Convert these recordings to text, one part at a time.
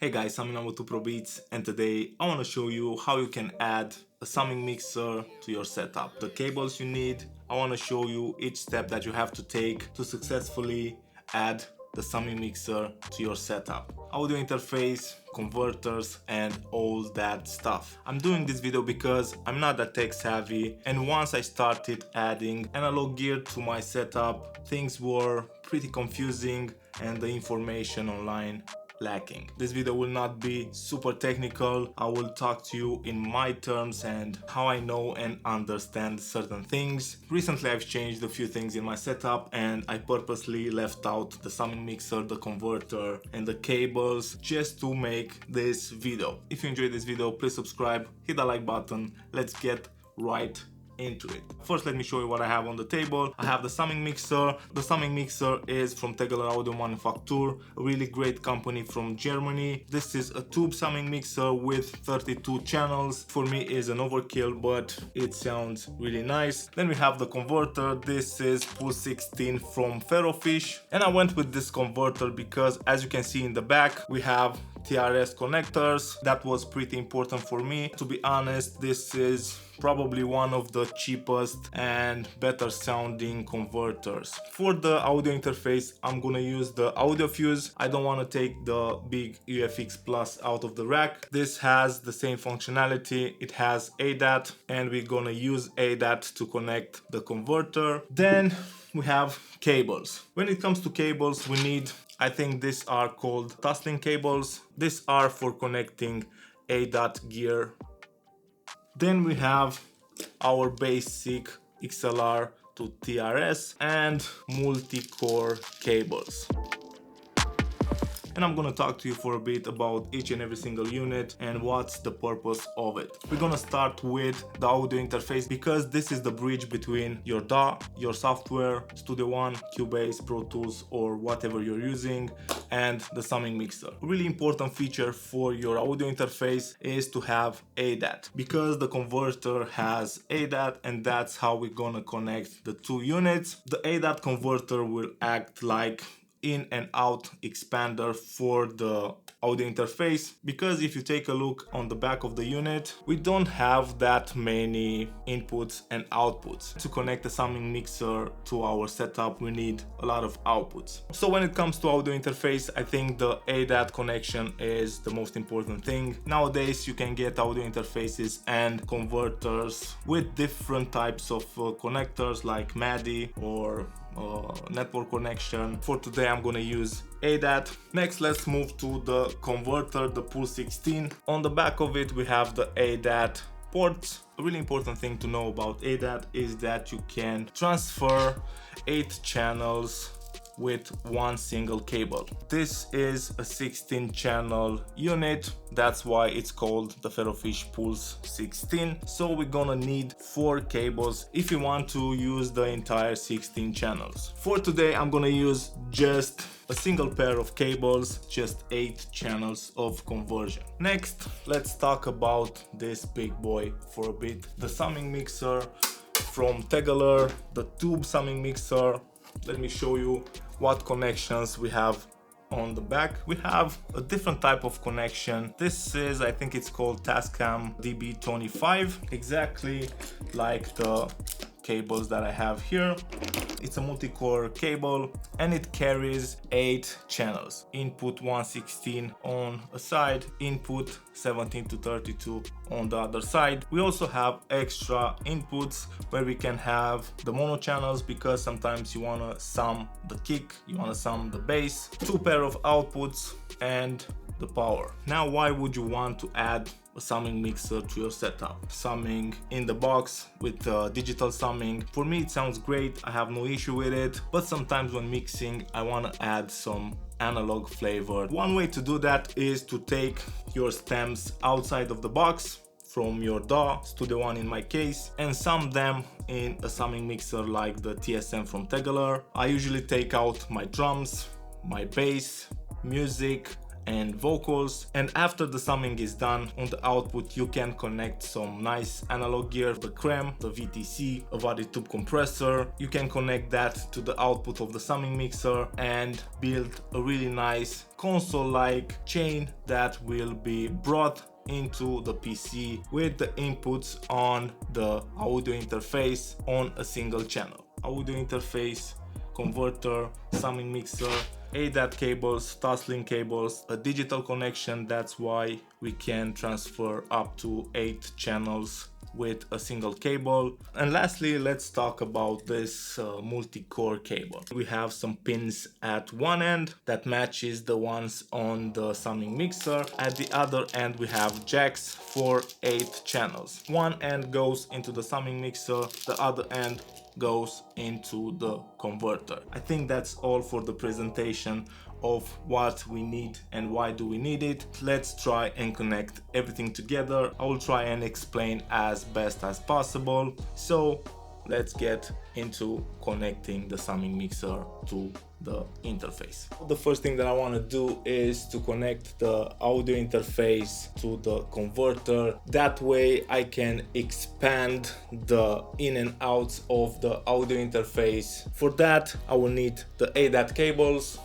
Hey guys, I'm Inamo Pro Beats, and today I want to show you how you can add a summing mixer to your setup. The cables you need, I want to show you each step that you have to take to successfully add the summing mixer to your setup. Audio interface, converters, and all that stuff. I'm doing this video because I'm not that tech savvy, and once I started adding analog gear to my setup, things were pretty confusing and the information online lacking. This video will not be super technical. I will talk to you in my terms and how I know and understand certain things. Recently I've changed a few things in my setup and I purposely left out the summing mixer, the converter and the cables just to make this video. If you enjoyed this video, please subscribe, hit the like button. Let's get right into it. First, let me show you what I have on the table. I have the summing mixer. The summing mixer is from Tegeler Audio Manufaktur, a really great company from Germany. This is a tube summing mixer with 32 channels. For me is an overkill, but it sounds really nice. Then we have the converter. This is Pulse 16 from Ferrofish, and I went with this converter because, as you can see in the back, we have TRS connectors. That was pretty important for me. To be honest, this is probably one of the cheapest and better sounding converters. For the audio interface, I'm gonna use the AudioFuse. I don't want to take the big UFX Plus out of the rack. This has the same functionality. It has ADAT, and we're gonna use ADAT to connect the converter. Then we have cables. When it comes to cables, we need, I think these are called tussling cables. These are for connecting ADAT gear. Then we have our basic XLR to TRS and multi-core cables. And I'm gonna talk to you for a bit about each and every single unit and what's the purpose of it. We're gonna start with the audio interface because this is the bridge between your DAW, your software, Studio One, Cubase, Pro Tools, or whatever you're using, and the summing mixer. A really important feature for your audio interface is to have ADAT because the converter has ADAT, and that's how we're gonna connect the two units. The ADAT converter will act like in and out expander for the audio interface, because if you take a look on the back of the unit, we don't have that many inputs and outputs. To connect the summing mixer to our setup, we need a lot of outputs. So when it comes to audio interface, I think the ADAT connection is the most important thing. Nowadays you can get audio interfaces and converters with different types of connectors like MADI or network connection. For today I'm gonna use ADAT. Next, let's move to the converter, the Pulse 16. On the back of it we have the ADAT ports. A really important thing to know about ADAT is that you can transfer 8 channels with one single cable. This is a 16 channel unit, that's why it's called the Ferrofish Pulse 16. So we're gonna need 4 cables if you want to use the entire 16 channels. For today I'm gonna use just a single pair of cables, just 8 channels of conversion. Next, let's talk about this big boy for a bit. The summing mixer from Tegeler, the tube summing mixer. Let me show you what connections we have on the back. We have a different type of connection. This is, I think it's called Tascam DB25, exactly like the cables that I have here. It's a multi-core cable and it carries 8 channels. Input 116 on a side, input 17 to 32 on the other side. We also have extra inputs where we can have the mono channels because sometimes you want to sum the kick, you want to sum the bass, 2 pair of outputs and the power. Now, why would you want to add a summing mixer to your setup? Summing in the box with digital summing, for me it sounds great, I have no issue with it, but sometimes when mixing I want to add some analog flavor. One way to do that is to take your stems outside of the box from your DAW, Studio One in my case, and sum them in a summing mixer like the TSM from Tegeler. I usually take out my drums, my bass, music, and vocals. And after the summing is done, on the output you can connect some nice analog gear, the CREM, the VTC, a body tube compressor. You can connect that to the output of the summing mixer and build a really nice console-like chain that will be brought into the PC with the inputs on the audio interface on a single channel. Audio interface, converter, summing mixer, ADAT cables, Toslink cables, a digital connection. That's why we can transfer up to 8 channels with a single cable. And lastly, let's talk about this multi-core cable. We have some pins at one end that matches the ones on the summing mixer. At the other end we have jacks for 8 channels. One end goes into the summing mixer, the other end goes into the converter. I think that's all for the presentation of what we need and why do we need it. Let's try and connect everything together. I will try and explain as best as possible. So let's get into connecting the summing mixer to the interface. The first thing that I want to do is to connect the audio interface to the converter. That way I can expand the in and outs of the audio interface. For that I will need the ADAT cables.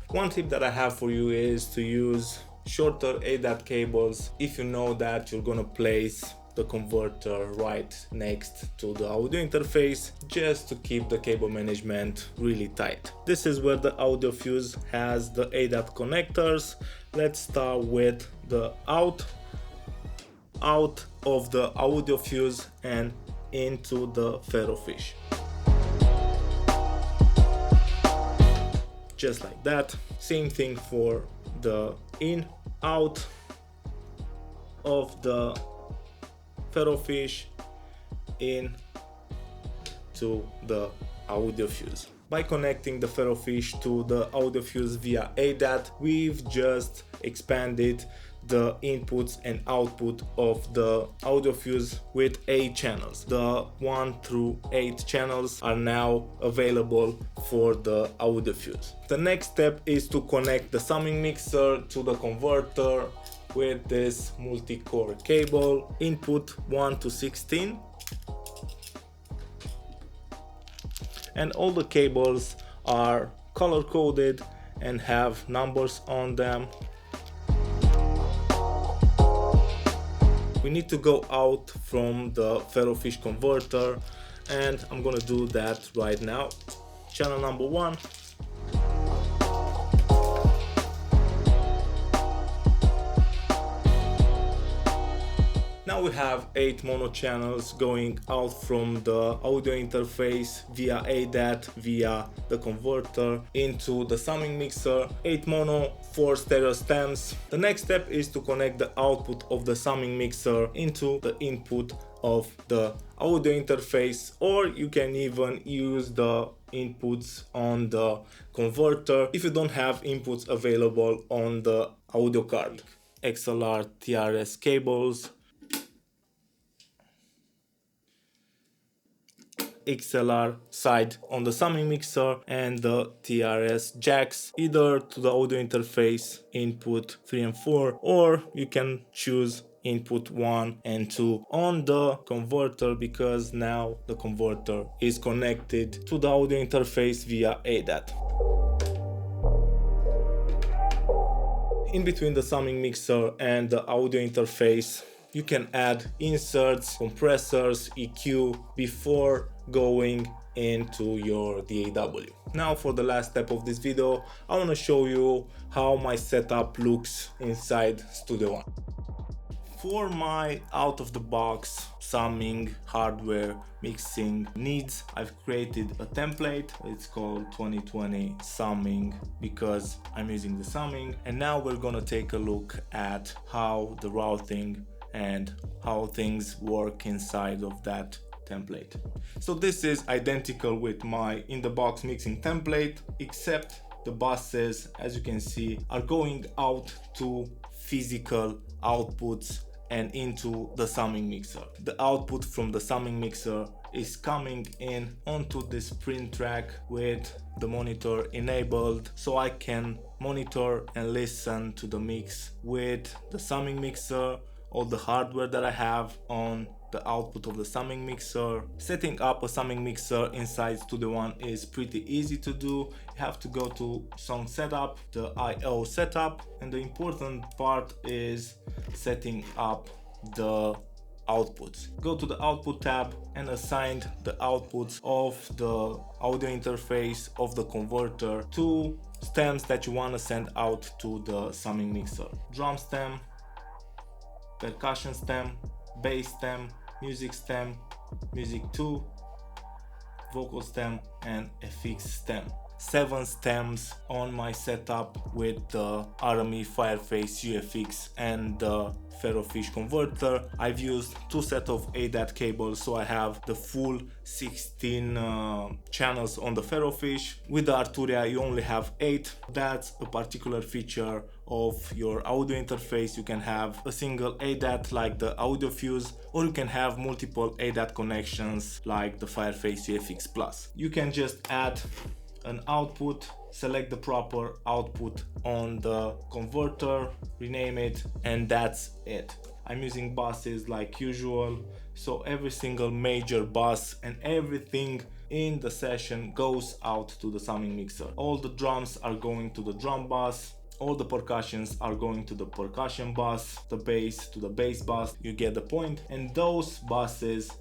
One tip that I have for you is to use shorter ADAT cables if you know that you're gonna place the converter right next to the audio interface, just to keep the cable management really tight. This is where the AudioFuse has the ADAT connectors. Let's start with the out of the AudioFuse and into the Ferrofish. Just like that. Same thing for the in, out of the Ferrofish in to the AudioFuse. By connecting the Ferrofish to the AudioFuse via ADAT, we've just expanded the inputs and output of the AudioFuse with 8 channels. The 1 through 8 channels are now available for the AudioFuse. The next step is to connect the summing mixer to the converter with this multi-core cable, input 1 to 16. And all the cables are color coded and have numbers on them. We need to go out from the Ferrofish converter, and I'm gonna do that right now. Channel number 1. Now we have 8 mono channels going out from the audio interface via ADAT, via the converter into the summing mixer. 8 mono, 4 stereo stems. The next step is to connect the output of the summing mixer into the input of the audio interface, or you can even use the inputs on the converter if you don't have inputs available on the audio card. XLR TRS cables, XLR side on the summing mixer, and the TRS jacks either to the audio interface input 3 and 4, or you can choose input 1 and 2 on the converter, because now the converter is connected to the audio interface via ADAT. In between the summing mixer and the audio interface, you can add inserts, compressors, EQ before going into your DAW. Now for the last step of this video, I want to show you how my setup looks inside Studio One. For my out-of-the-box summing, hardware, mixing needs, I've created a template. It's called 2020 summing because I'm using the summing. And now we're gonna take a look at how the routing and how things work inside of that template. So this is identical with my in-the-box mixing template, except the buses, as you can see, are going out to physical outputs and into the summing mixer. The output from the summing mixer is coming in onto this print track with the monitor enabled, so I can monitor and listen to the mix with the summing mixer, all the hardware that I have on the output of the summing mixer. Setting up a summing mixer inside Studio One is pretty easy to do. You have to go to Song Setup, the I/O setup, and the important part is setting up the outputs. Go to the output tab and assign the outputs of the audio interface of the converter to stems that you want to send out to the summing mixer. Drum stem, percussion stem, bass stem, music stem, music 2, vocal stem, and FX stem. 7 stems on my setup with the RME Fireface UFX and the Ferrofish converter. I've used 2 sets of ADAT cables, so I have the full 16 channels on the Ferrofish. With the Arturia you only have 8. That's a particular feature of your audio interface. You can have a single ADAT like the AudioFuse, or you can have multiple ADAT connections like the Fireface UFX Plus. You can just add an output, select the proper output on the converter, rename it, and that's it. I'm using buses like usual, so every single major bus and everything in the session goes out to the summing mixer. All the drums are going to the drum bus, all the percussions are going to the percussion bus, the bass to the bass bus. You get the point. And those buses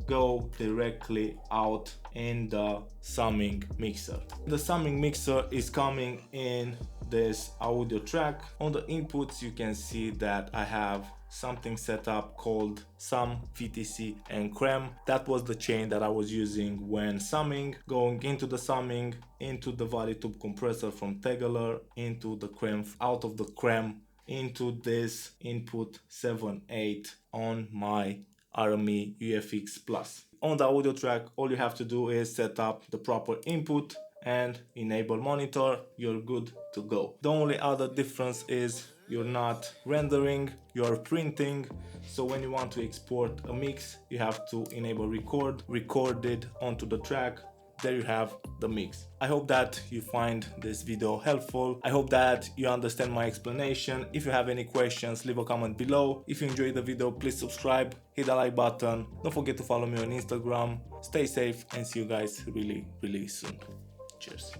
go directly out in the summing mixer. The summing mixer is coming in this audio track. On the inputs you can see that I have something set up called Sum, VTC and Crem. That was the chain that I was using when summing. Going into the summing, into the VariTube compressor from Tegeler, into the Crem, out of the Crem into this input 7/8 on my RME UFX Plus. On the audio track, all you have to do is set up the proper input and enable monitor. You're good to go. The only other difference is you're not rendering, you're printing. So when you want to export a mix, you have to enable record it onto the track. There you have the mix. I hope that you find this video helpful. I hope that you understand my explanation. If you have any questions, leave a comment below. If you enjoyed the video, please subscribe, hit the like button. Don't forget to follow me on Instagram. Stay safe and see you guys really soon. Cheers.